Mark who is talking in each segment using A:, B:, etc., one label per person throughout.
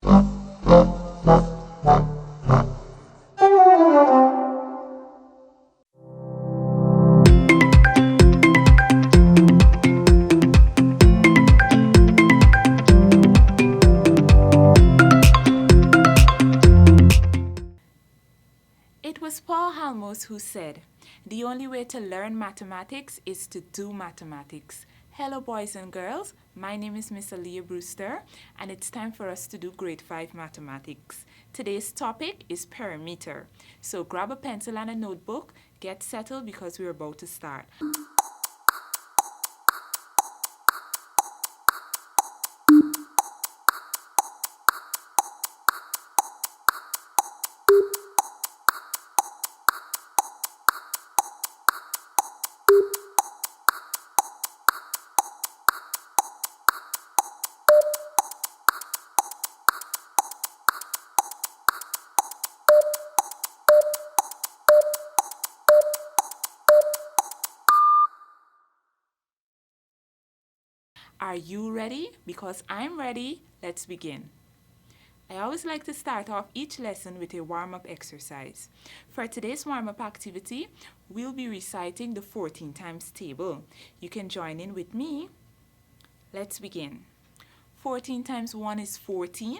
A: It was Paul Halmos who said, "The only way to learn mathematics is to do mathematics." Hello boys and girls, my name is Miss Aaliyah Brewster and it's time for us to do grade 5 mathematics. Today's topic is perimeter. So grab a pencil and a notebook, get settled because we're about to start. Are you ready? Because I'm ready. Let's begin. I always like to start off each lesson with a warm-up exercise. For today's warm-up activity, we'll be reciting the 14 times table. You can join in with me. Let's begin. 14 times 1 is 14.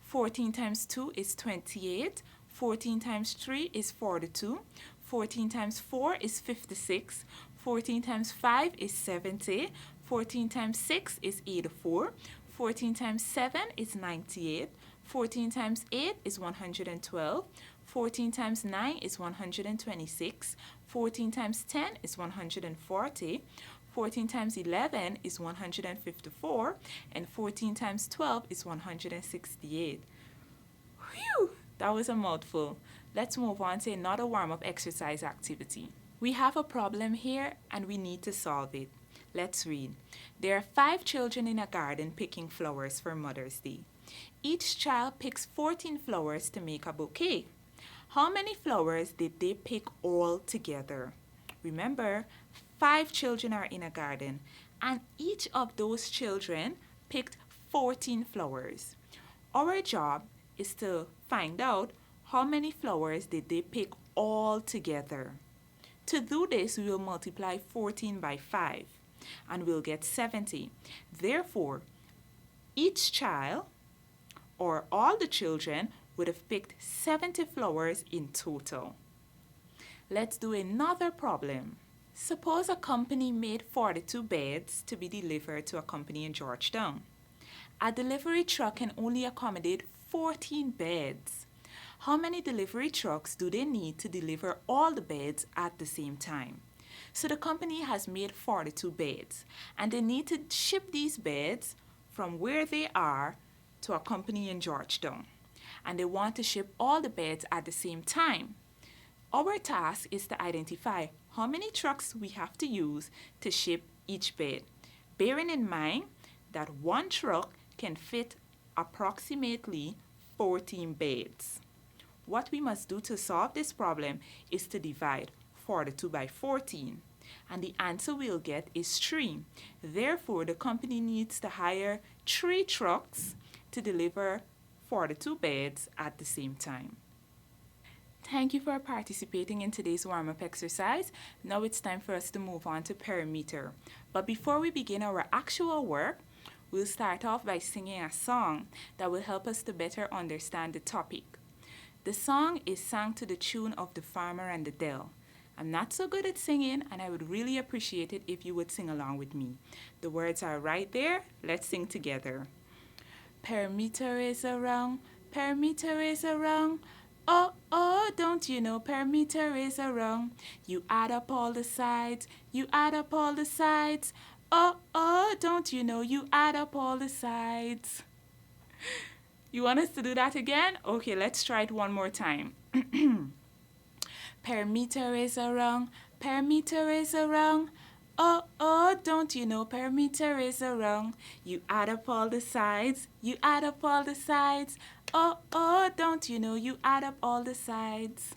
A: 14 times 2 is 28. 14 times 3 is 42. 14 times 4 is 56. 14 times 5 is 70. 14 times 6 is 84. 14 times 7 is 98. 14 times 8 is 112. 14 times 9 is 126. 14 times 10 is 140. 14 times 11 is 154. And 14 times 12 is 168. Whew! That was a mouthful. Let's move on to another warm-up exercise activity. We have a problem here and we need to solve it. Let's read. There are 5 children in a garden picking flowers for Mother's Day. Each child picks 14 flowers to make a bouquet. How many flowers did they pick all together? Remember, 5 children are in a garden and each of those children picked 14 flowers. Our job is to find out how many flowers did they pick all together. To do this, we will multiply 14 by 5 and we'll get 70. Therefore, each child or all the children would have picked 70 flowers in total. Let's do another problem. Suppose a company made 42 beds to be delivered to a company in Georgetown. A delivery truck can only accommodate 14 beds. How many delivery trucks do they need to deliver all the beds at the same time? So the company has made 42 beds and they need to ship these beds from where they are to a company in Georgetown. And they want to ship all the beds at the same time. Our task is to identify how many trucks we have to use to ship each bed, bearing in mind that one truck can fit approximately 14 beds. What we must do to solve this problem is to divide 42 by 14, and the answer we'll get is 3. Therefore, the company needs to hire 3 trucks to deliver 42 beds at the same time. Thank you for participating in today's warm-up exercise. Now it's time for us to move on to perimeter. But before we begin our actual work, we'll start off by singing a song that will help us to better understand the topic. The song is sung to the tune of The Farmer and the Dell. I'm not so good at singing and I would really appreciate it if you would sing along with me. The words are right there. Let's sing together. Perimeter is around, perimeter is around. Oh, oh, don't you know perimeter is around? You add up all the sides, you add up all the sides. Oh, oh, don't you know you add up all the sides? You want us to do that again? Okay, let's try it one more time. Perimeter is around, perimeter is around. Oh, oh, don't you know perimeter is around? You add up all the sides, you add up all the sides. Oh, oh, don't you know you add up all the sides?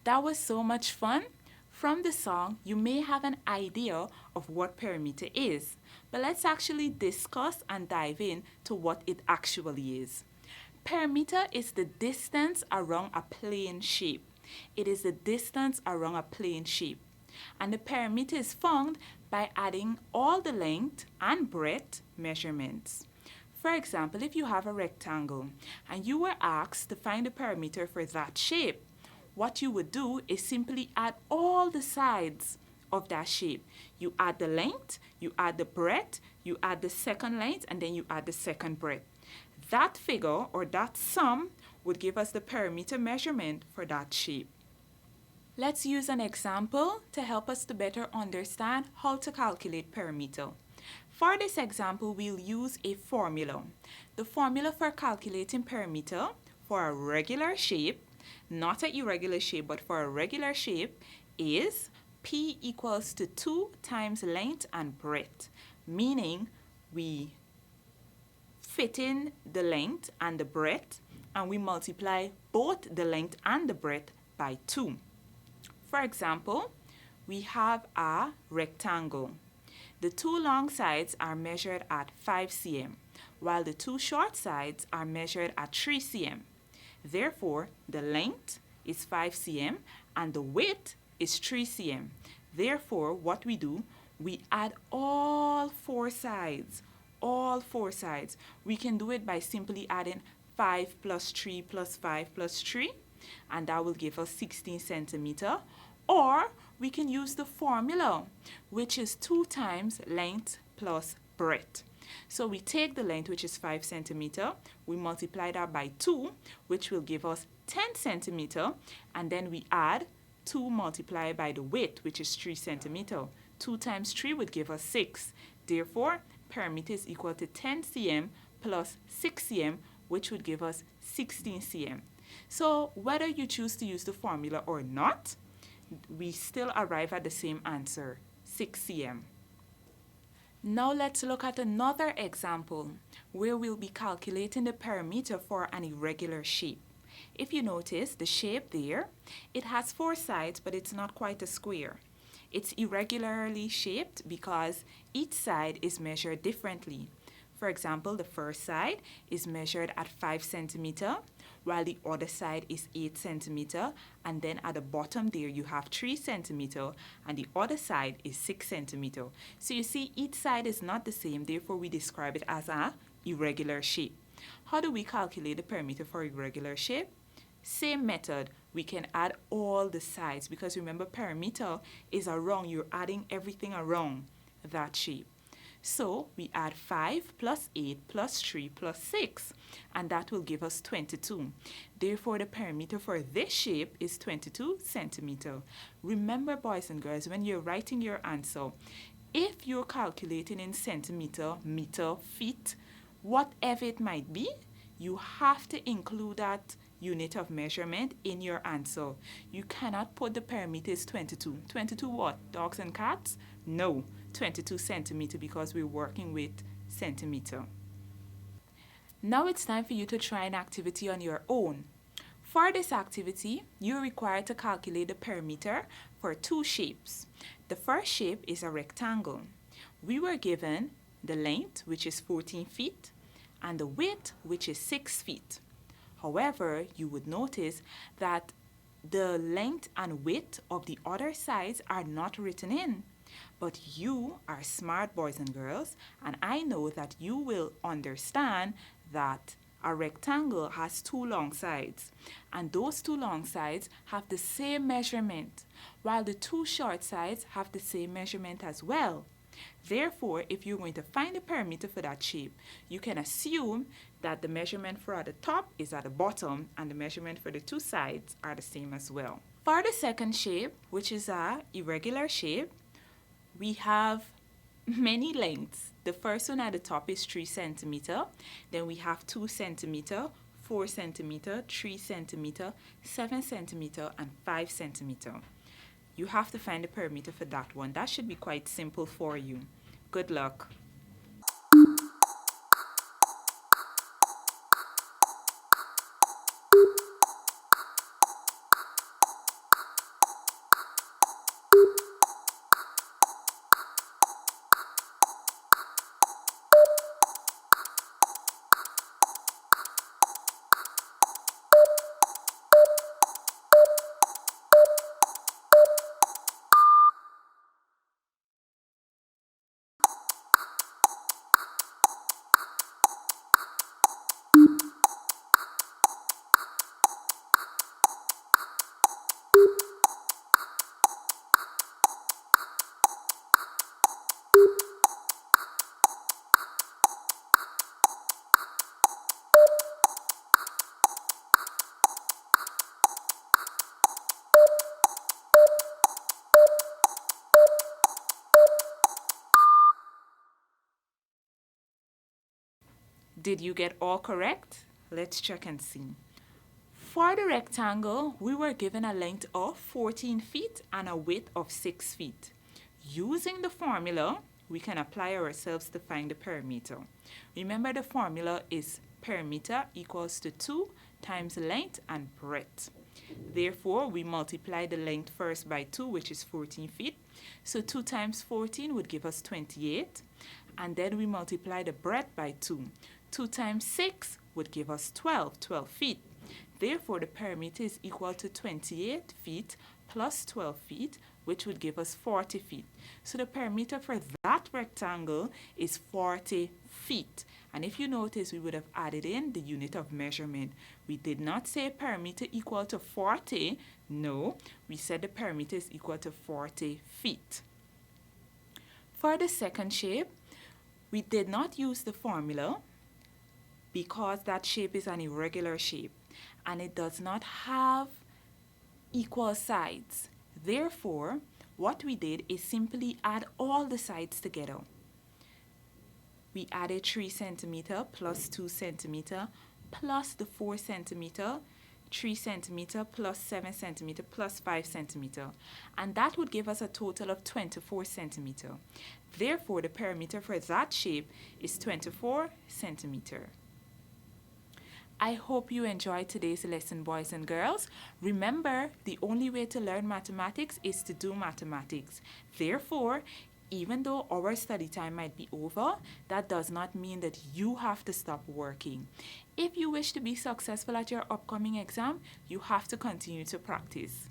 A: That was so much fun. From the song, you may have an idea of what perimeter is, but let's actually discuss and dive in to what it actually is. Perimeter is the distance around a plane shape. It is the distance around a plane shape. And the perimeter is found by adding all the length and breadth measurements. For example, if you have a rectangle and you were asked to find the perimeter for that shape, what you would do is simply add all the sides of that shape. You add the length, you add the breadth, you add the second length, and then you add the second breadth. That figure or that sum would give us the perimeter measurement for that shape. Let's use an example to help us to better understand how to calculate perimeter. For this example, we'll use a formula. The formula for calculating perimeter for a regular shape, not an irregular shape, but for a regular shape, is P equals to 2 times length and breadth, meaning we fit in the length and the breadth, and we multiply both the length and the breadth by 2. For example, we have a rectangle. The two long sides are measured at 5 cm, while the two short sides are measured at 3 cm. Therefore, the length is 5 cm and the width is 3 cm. Therefore, what we do, we add all four sides. We can do it by simply adding 5 plus 3 plus 5 plus 3, and that will give us 16 centimeter. Or we can use the formula, which is 2 times length plus breadth. So we take the length, which is 5 centimeter, we multiply that by 2, which will give us 10 centimeter, and then we add 2 multiplied by the width, which is 3 centimeter. 2 times 3 would give us 6. Therefore, perimeter is equal to 10 cm plus 6 cm, which would give us 16 cm. So whether you choose to use the formula or not, we still arrive at the same answer, 6 cm. Now let's look at another example where we'll be calculating the perimeter for an irregular shape. If you notice the shape there, it has 4 sides, but it's not quite a square. It's irregularly shaped because each side is measured differently. For example, the first side is measured at 5 centimeter, while the other side is 8 centimeter, and then at the bottom there you have 3 centimeter, and the other side is 6 centimeter. So you see, each side is not the same, therefore we describe it as an irregular shape. How do we calculate the perimeter for irregular shape? Same method. We can add all the sides, because remember, perimeter is around, you're adding everything around that shape. So we add 5 plus 8 plus 3 plus 6, and that will give us 22. Therefore, the perimeter for this shape is 22 centimeter. Remember, boys and girls, when you're writing your answer, if you're calculating in centimeter, meter, feet, whatever it might be, you have to include that unit of measurement in your answer. You cannot put the perimeter is 22. 22 what? Dogs and cats? No, 22 centimeter, because we're working with centimeter. Now it's time for you to try an activity on your own. For this activity, you're required to calculate the perimeter for 2 shapes. The first shape is a rectangle. We were given the length, which is 14 feet, and the width, which is 6 feet. However, you would notice that the length and width of the other sides are not written in. But you are smart, boys and girls, and I know that you will understand that a rectangle has 2 long sides, and those 2 long sides have the same measurement, while the 2 short sides have the same measurement as well. Therefore, if you're going to find the perimeter for that shape, you can assume that the measurement for the top is at the bottom, and the measurement for the 2 sides are the same as well. For the second shape, which is a irregular shape, we have many lengths. The first one at the top is 3 centimeter. Then we have 2 centimeter, 4 centimeter, 3 centimeter, 7 centimeter, and 5 centimeter. You have to find the perimeter for that one. That should be quite simple for you. Good luck. Did you get all correct? Let's check and see. For the rectangle, we were given a length of 14 feet and a width of 6 feet. Using the formula, we can apply ourselves to find the perimeter. Remember, the formula is perimeter equals to 2 times length and breadth. Therefore, we multiply the length first by 2, which is 14 feet. So 2 times 14 would give us 28. And then we multiply the breadth by 2. 2 times 6 would give us 12 feet. Therefore, the perimeter is equal to 28 feet plus 12 feet, which would give us 40 feet. So the perimeter for that rectangle is 40 feet. And if you notice, we would have added in the unit of measurement. We did not say perimeter equal to 40. No, we said the perimeter is equal to 40 feet. For the second shape, we did not use the formula because that shape is an irregular shape and it does not have equal sides. Therefore, what we did is simply add all the sides together. We added 3 centimeter plus 2 centimeter plus the 4 centimeter, 3 centimeter plus 7 centimeter plus 5 centimeter, and that would give us a total of 24 centimeter. Therefore, the perimeter for that shape is 24 centimeter. I hope you enjoyed today's lesson, boys and girls. Remember, the only way to learn mathematics is to do mathematics. Therefore, even though our study time might be over, that does not mean that you have to stop working. If you wish to be successful at your upcoming exam, you have to continue to practice.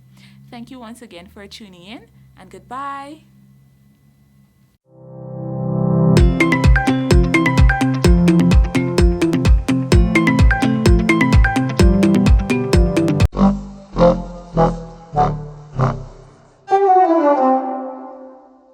A: Thank you once again for tuning in, and goodbye.